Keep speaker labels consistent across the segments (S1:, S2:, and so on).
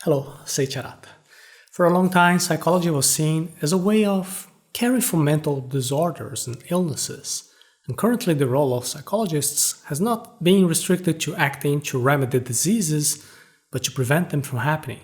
S1: Hello, Seiiti Arata. For a long time, psychology was seen as a way of caring for mental disorders and illnesses. And currently, the role of psychologists has not been restricted to acting to remedy diseases, but to prevent them from happening.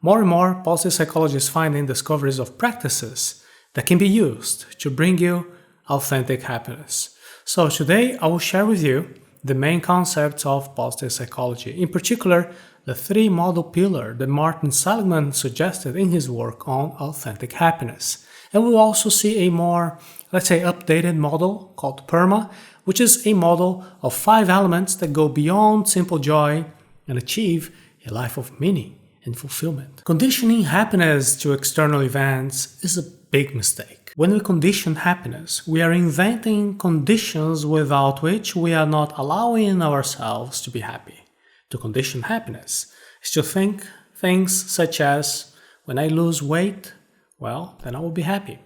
S1: More and more, positive psychology is finding discoveries of practices that can be used to bring you authentic happiness. So today, I will share with you the main concepts of positive psychology, in particular, the three model pillars that Martin Seligman suggested in his work on authentic happiness. And we'll also see a more, updated model called PERMA, which is a model of 5 elements that go beyond simple joy and achieve a life of meaning and fulfillment. Conditioning happiness to external events is a big mistake. When we condition happiness, we are inventing conditions without which we are not allowing ourselves to be happy. To condition happiness is to think things such as, when I lose weight, well, then I will be happy.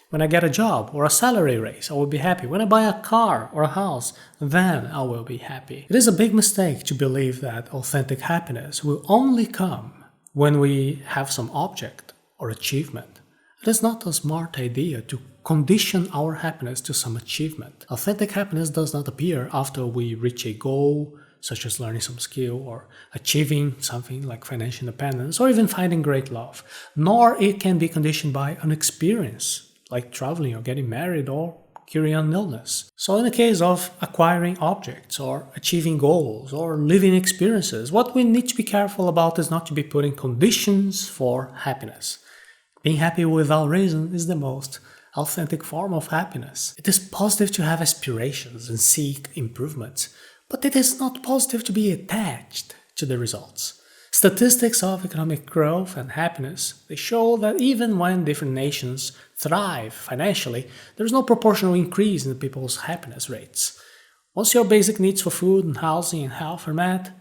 S1: When I get a job or a salary raise, I will be happy. When I buy a car or a house, then I will be happy. It is a big mistake to believe that authentic happiness will only come when we have some object or achievement. It is not a smart idea to condition our happiness to some achievement. Authentic happiness does not appear after we reach a goal, such as learning some skill or achieving something like financial independence or even finding great love, nor it can be conditioned by an experience like traveling or getting married or curing an illness. So in the case of acquiring objects or achieving goals or living experiences, what we need to be careful about is not to be putting conditions for happiness. Being happy without reason is the most authentic form of happiness. It is positive to have aspirations and seek improvements, but it is not positive to be attached to the results. Statistics of economic growth and happiness, they show that even when different nations thrive financially, there is no proportional increase in people's happiness rates. Once your basic needs for food and housing and health are met,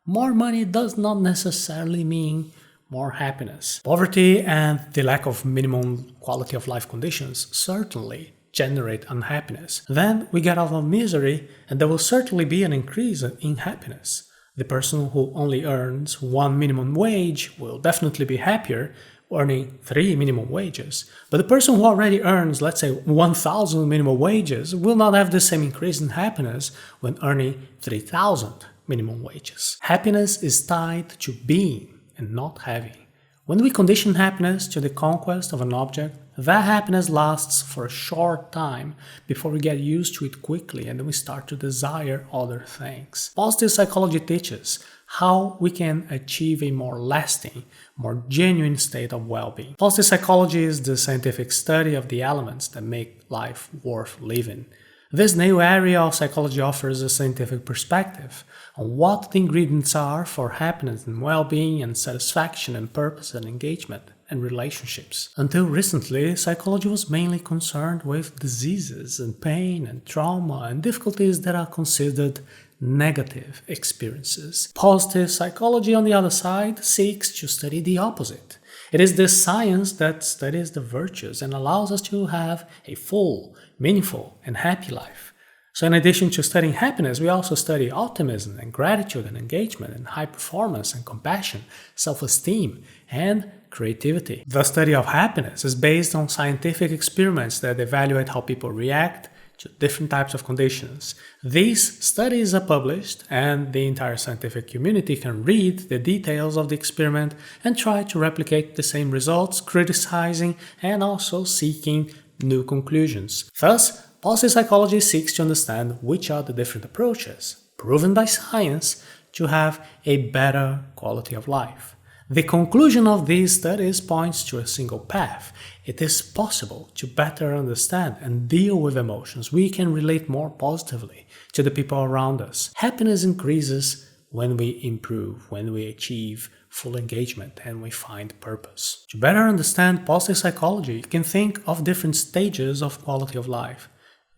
S1: more money does not necessarily mean more happiness. Poverty and the lack of minimum quality of life conditions certainly generate unhappiness. Then we get out of misery and there will certainly be an increase in happiness. The person who only earns 1 minimum wage will definitely be happier earning 3 minimum wages. But the person who already earns, 1,000 minimum wages will not have the same increase in happiness when earning 3,000 minimum wages. Happiness is tied to being and not having. When we condition happiness to the conquest of an object, that happiness lasts for a short time before we get used to it quickly and then we start to desire other things. Positive psychology teaches how we can achieve a more lasting, more genuine state of well-being. Positive psychology is the scientific study of the elements that make life worth living. This new area of psychology offers a scientific perspective on what the ingredients are for happiness and well-being and satisfaction and purpose and engagement and relationships. Until recently, psychology was mainly concerned with diseases and pain and trauma and difficulties that are considered negative experiences. Positive psychology, on the other side, seeks to study the opposite. It is this science that studies the virtues and allows us to have a full, meaningful, and happy life. So in addition to studying happiness, we also study optimism and gratitude and engagement and high performance and compassion, self-esteem, and creativity. The study of happiness is based on scientific experiments that evaluate how people react to different types of conditions. These studies are published and the entire scientific community can read the details of the experiment and try to replicate the same results, criticizing and also seeking new conclusions. Thus, positive psychology seeks to understand which are the different approaches, proven by science, to have a better quality of life. The conclusion of these studies points to a single path. It is possible to better understand and deal with emotions. We can relate more positively to the people around us. Happiness increases when we improve, when we achieve full engagement and we find purpose. To better understand positive psychology, you can think of different stages of quality of life: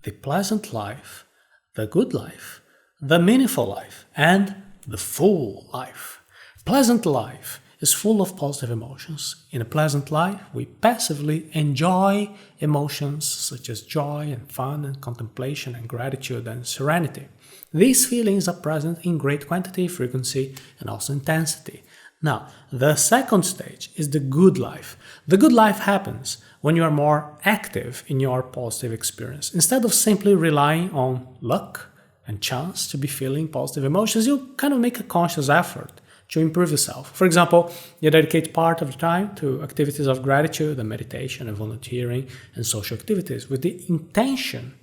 S1: the pleasant life, the good life, the meaningful life, and the full life. Pleasant life is full of positive emotions. In a pleasant life, we passively enjoy emotions such as joy and fun and contemplation and gratitude and serenity. These feelings are present in great quantity, frequency, and also intensity. Now, the second stage is the good life. The good life happens when you are more active in your positive experience. Instead of simply relying on luck and chance to be feeling positive emotions, you kind of make a conscious effort to improve yourself. For example, you dedicate part of the time to activities of gratitude and meditation and volunteering and social activities with the intention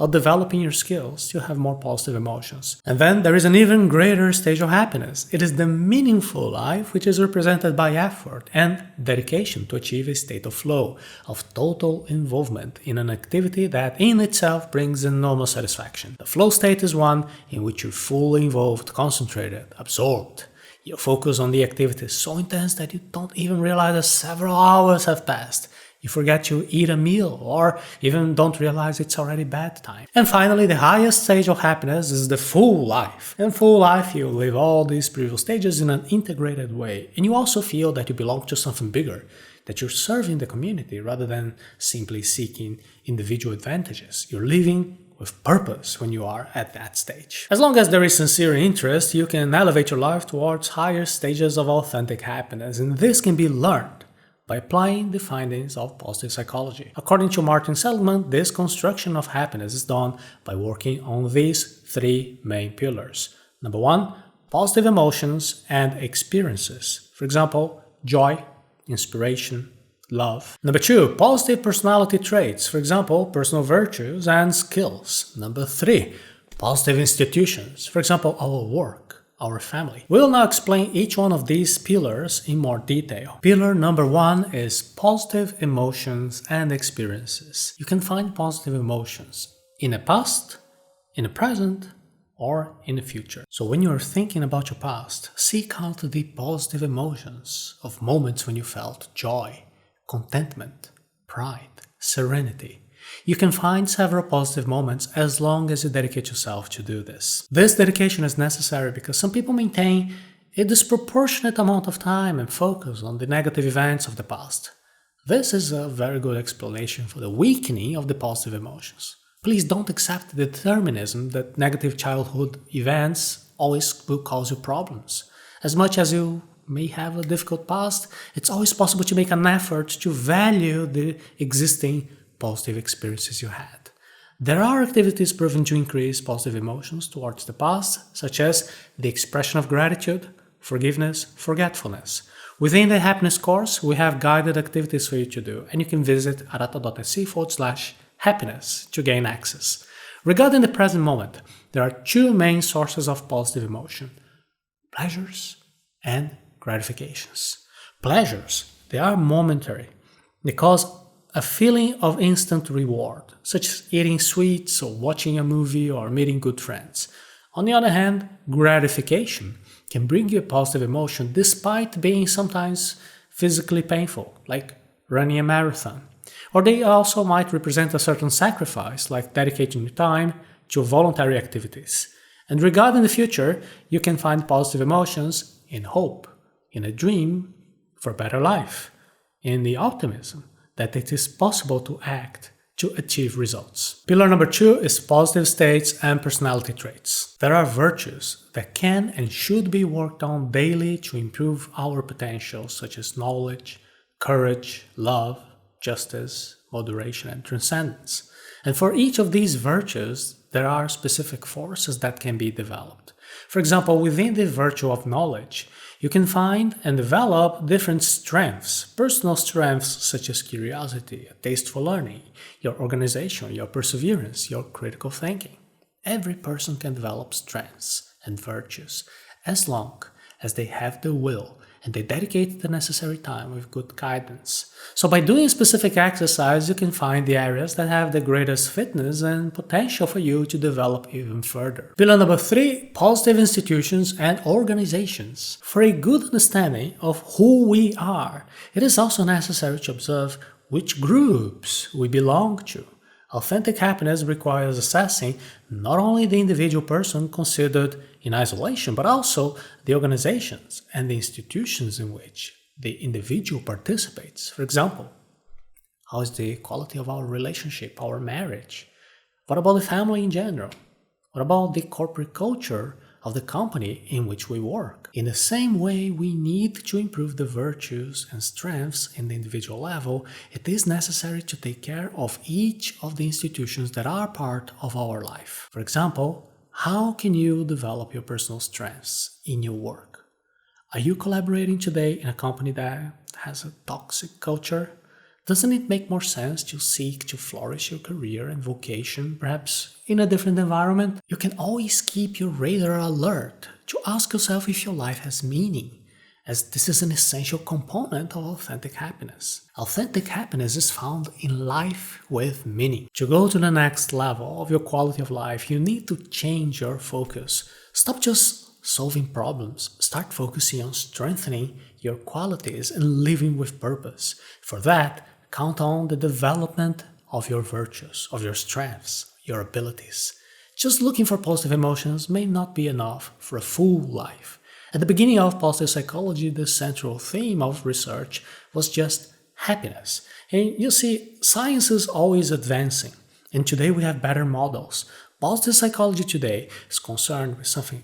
S1: of developing your skills to have more positive emotions. And then there is an even greater stage of happiness. It is the meaningful life, which is represented by effort and dedication to achieve a state of flow, of total involvement in an activity that in itself brings enormous satisfaction. The flow state is one in which you're fully involved, concentrated, absorbed. Your focus on the activity is so intense that you don't even realize that several hours have passed. You forget to eat a meal or even don't realize it's already bedtime. And finally, the highest stage of happiness is the full life. In full life, you live all these previous stages in an integrated way. And you also feel that you belong to something bigger, that you're serving the community rather than simply seeking individual advantages. You're living with purpose when you are at that stage. As long as there is sincere interest, you can elevate your life towards higher stages of authentic happiness, and this can be learned by applying the findings of positive psychology. According to Martin Seligman, this construction of happiness is done by working on these three main pillars. Number one, positive emotions and experiences. For example, joy, inspiration, love. Number two, positive personality traits. For example, personal virtues and skills. Number three, positive institutions. For example, our work, our family. We'll now explain each one of these pillars in more detail. Pillar number one is positive emotions and experiences. You can find positive emotions in the past, in the present, or in the future. So when you're thinking about your past, seek out the positive emotions of moments when you felt joy, contentment, pride, serenity. You can find several positive moments as long as you dedicate yourself to do this. This dedication is necessary because some people maintain a disproportionate amount of time and focus on the negative events of the past. This is a very good explanation for the weakening of the positive emotions. Please don't accept the determinism that negative childhood events always will cause you problems. As much as you may have a difficult past, it's always possible to make an effort to value the existing positive experiences you had. There are activities proven to increase positive emotions towards the past, such as the expression of gratitude, forgiveness, forgetfulness. Within the happiness course, we have guided activities for you to do, and you can visit arata.se/happiness to gain access. Regarding the present moment, there are two main sources of positive emotion: pleasures and gratifications. Pleasures, they are momentary. They cause a feeling of instant reward, such as eating sweets or watching a movie or meeting good friends. On the other hand, gratification can bring you a positive emotion despite being sometimes physically painful, like running a marathon. Or they also might represent a certain sacrifice, like dedicating your time to voluntary activities. And regarding the future, you can find positive emotions in hope, in a dream for a better life, in the optimism that it is possible to act to achieve results. Pillar number two is positive states and personality traits. There are virtues that can and should be worked on daily to improve our potential, such as knowledge, courage, love, justice, moderation, and transcendence. And for each of these virtues, there are specific forces that can be developed. For example, within the virtue of knowledge, you can find and develop different strengths, personal strengths such as curiosity, a taste for learning, your organization, your perseverance, your critical thinking. Every person can develop strengths and virtues as long as they have the will and they dedicate the necessary time with good guidance. So by doing a specific exercise, you can find the areas that have the greatest fitness and potential for you to develop even further. Pillar number three, positive institutions and organizations. For a good understanding of who we are, it is also necessary to observe which groups we belong to. Authentic happiness requires assessing not only the individual person considered in isolation, but also the organizations and the institutions in which the individual participates. For example, how is the quality of our relationship, our marriage? What about the family in general? What about the corporate culture of the company in which we work. In the same way we need to improve the virtues and strengths in the individual level, it is necessary to take care of each of the institutions that are part of our life. For example, how can you develop your personal strengths in your work? Are you collaborating today in a company that has a toxic culture? Doesn't it make more sense to seek to flourish your career and vocation, perhaps in a different environment? You can always keep your radar alert to ask yourself if your life has meaning, as this is an essential component of authentic happiness. Authentic happiness is found in life with meaning. To go to the next level of your quality of life, you need to change your focus. Stop just solving problems. Start focusing on strengthening your qualities and living with purpose. For that, count on the development of your virtues, of your strengths, your abilities. Just looking for positive emotions may not be enough for a full life. At the beginning of positive psychology, the central theme of research was just happiness. And you see, science is always advancing, and today we have better models. Positive psychology today is concerned with something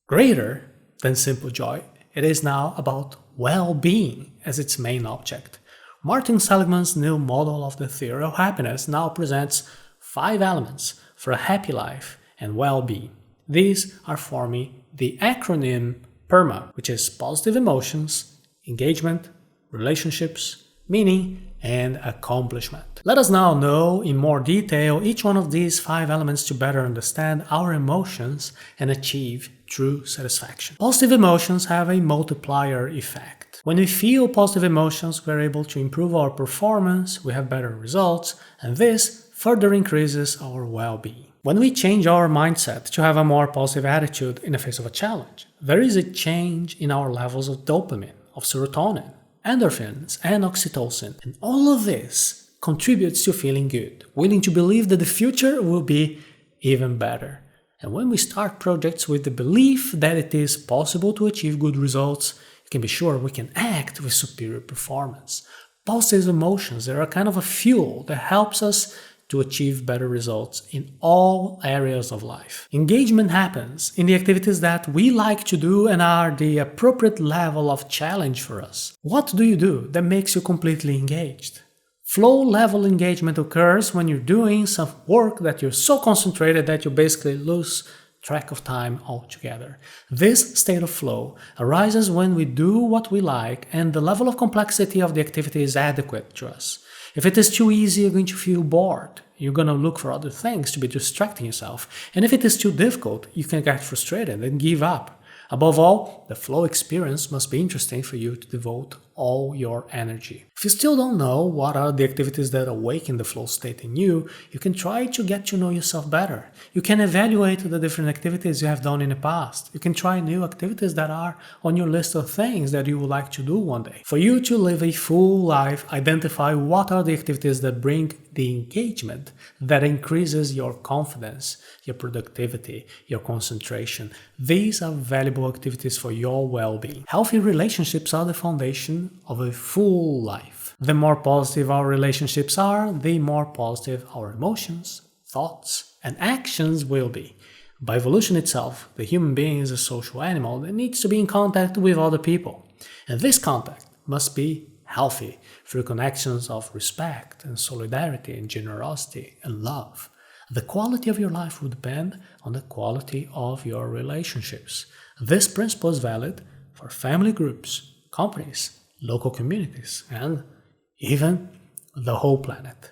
S1: greater than simple joy. It is now about well-being as its main object. Martin Seligman's new model of the theory of happiness now presents 5 elements for a happy life and well-being. These are forming the acronym PERMA, which is positive emotions, engagement, relationships, meaning, and accomplishment. Let us now know in more detail each one of these 5 elements to better understand our emotions and achieve true satisfaction. Positive emotions have a multiplier effect. When we feel positive emotions, we are able to improve our performance, we have better results, and this further increases our well-being. When we change our mindset to have a more positive attitude in the face of a challenge, there is a change in our levels of dopamine, of serotonin, endorphins, and oxytocin. And all of this contributes to feeling good, willing to believe that the future will be even better. And when we start projects with the belief that it is possible to achieve good results, you can be sure we can act with superior performance. Positive emotions are a kind of a fuel that helps us to achieve better results in all areas of life. Engagement happens in the activities that we like to do and are the appropriate level of challenge for us. What do you do that makes you completely engaged? Flow level engagement occurs when you're doing some work that you're so concentrated that you basically lose track of time altogether. This state of flow arises when we do what we like and the level of complexity of the activity is adequate to us. If it is too easy, you're going to feel bored. You're going to look for other things to be distracting yourself. And if it is too difficult, you can get frustrated and give up. Above all, the flow experience must be interesting for you to devote all your energy. If you still don't know what are the activities that awaken the flow state in you, you can try to get to know yourself better. You can evaluate the different activities you have done in the past. You can try new activities that are on your list of things that you would like to do one day. For you to live a full life, identify what are the activities that bring the engagement that increases your confidence, your productivity, your concentration. These are valuable activities for your well-being. Healthy relationships are the foundation of a full life. The more positive our relationships are, the more positive our emotions, thoughts, and actions will be. By evolution itself, the human being is a social animal that needs to be in contact with other people. And this contact must be healthy through connections of respect and solidarity and generosity and love. The quality of your life will depend on the quality of your relationships. This principle is valid for family groups, companies, local communities, and even the whole planet.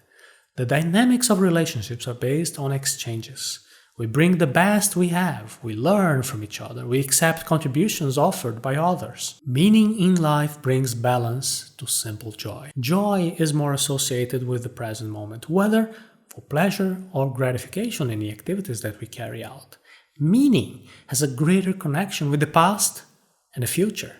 S1: The dynamics of relationships are based on exchanges. We bring the best we have, we learn from each other, we accept contributions offered by others. Meaning in life brings balance to simple joy. Joy is more associated with the present moment, whether for pleasure or gratification in the activities that we carry out. Meaning has a greater connection with the past and the future.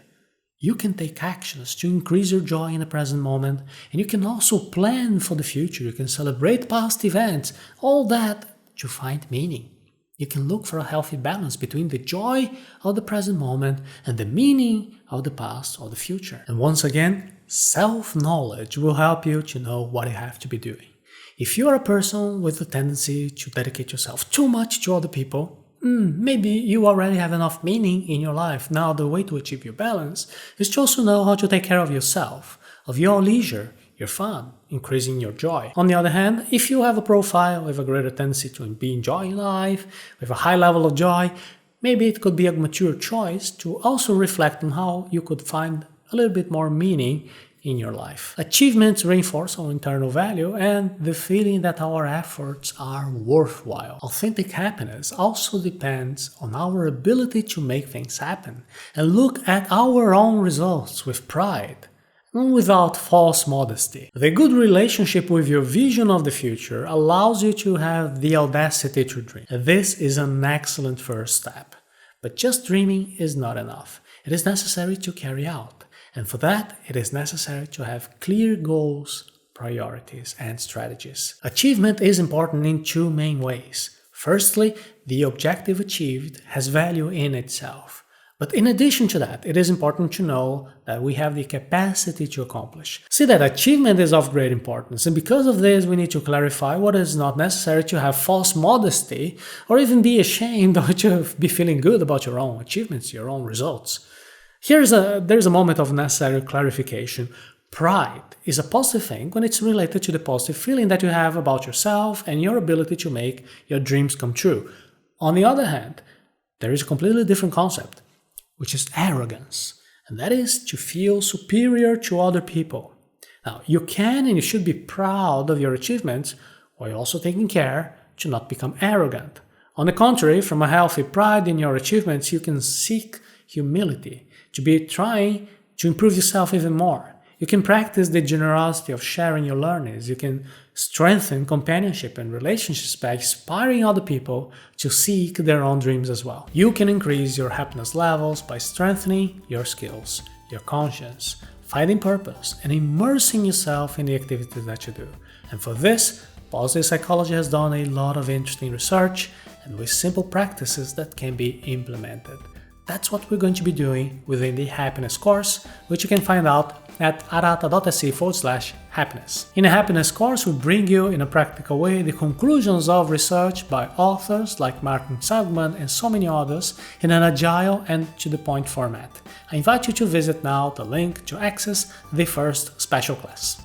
S1: You can take actions to increase your joy in the present moment, and you can also plan for the future. You can celebrate past events, all that to find meaning. You can look for a healthy balance between the joy of the present moment and the meaning of the past or the future. And once again, self-knowledge will help you to know what you have to be doing. If you are a person with a tendency to dedicate yourself too much to other people, maybe you already have enough meaning in your life. Now the way to achieve your balance is to also know how to take care of yourself, of your leisure, your fun, increasing your joy. On the other hand, if you have a profile with a greater tendency to be enjoying life, with a high level of joy, maybe it could be a mature choice to also reflect on how you could find a little bit more meaning in your life. Achievements reinforce our internal value and the feeling that our efforts are worthwhile. Authentic happiness also depends on our ability to make things happen and look at our own results with pride, without false modesty. The good relationship with your vision of the future allows you to have the audacity to dream. This is an excellent first step. But just dreaming is not enough. It is necessary to carry out. And for that, it is necessary to have clear goals, priorities, and strategies. Achievement is important in two main ways. Firstly, the objective achieved has value in itself. But in addition to that, it is important to know that we have the capacity to accomplish. See that achievement is of great importance, and because of this, we need to clarify what is not necessary to have false modesty or even be ashamed or to be feeling good about your own achievements, your own results. There's a moment of necessary clarification. Pride is a positive thing when it's related to the positive feeling that you have about yourself and your ability to make your dreams come true. On the other hand, there is a completely different concept, which is arrogance, and that is to feel superior to other people. Now, you can and you should be proud of your achievements while also taking care to not become arrogant. On the contrary, from a healthy pride in your achievements, you can seek humility, to be trying to improve yourself even more. You can practice the generosity of sharing your learnings. You can strengthen companionship and relationships by inspiring other people to seek their own dreams as well. You can increase your happiness levels by strengthening your skills, your conscience, finding purpose, and immersing yourself in the activities that you do. And for this, positive psychology has done a lot of interesting research and with simple practices that can be implemented. That's what we're going to be doing within the happiness course, which you can find out at arata.se/happiness. In a happiness course, we bring you in a practical way the conclusions of research by authors like Martin Seligman and so many others in an agile and to-the-point format. I invite you to visit now the link to access the first special class.